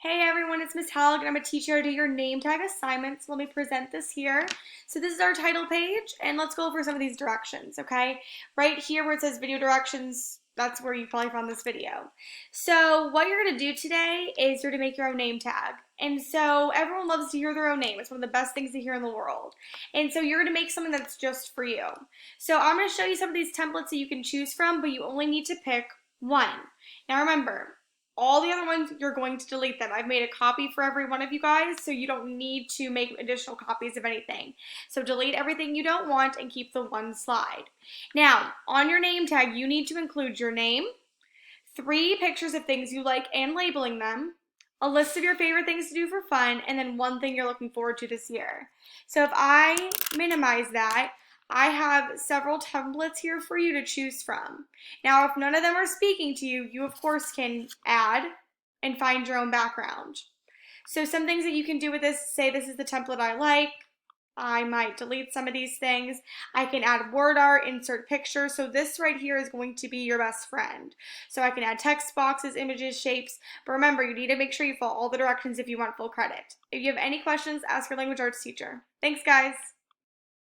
Hey everyone, it's Miss Halleck and I'm a teacher. I do your name tag assignments. Let me present this here. So this is our title page and let's go over some of these directions, okay? Right here where it says video directions, that's where you probably found this video. So what you're gonna do today is you're to make your own name tag. And so everyone loves to hear their own name. It's one of the best things to hear in the world. And so you're gonna make something that's just for you. So I'm gonna show you some of these templates that you can choose from, but you only need to pick one. Now remember, all the other ones, you're going to delete them. I've made a copy for every one of you guys, so you don't need to make additional copies of anything. So delete everything you don't want and keep the one slide. Now, on your name tag, you need to include your name, 3 pictures of things you like and labeling them, a list of your favorite things to do for fun, and then one thing you're looking forward to this year. So if I minimize that, I have several templates here for you to choose from. Now, if none of them are speaking to you, you of course can add and find your own background. So some things that you can do with this, say this is the template I like. I might delete some of these things. I can add word art, insert pictures. So this right here is going to be your best friend. So I can add text boxes, images, shapes. But remember, you need to make sure you follow all the directions if you want full credit. If you have any questions, ask your language arts teacher. Thanks, guys.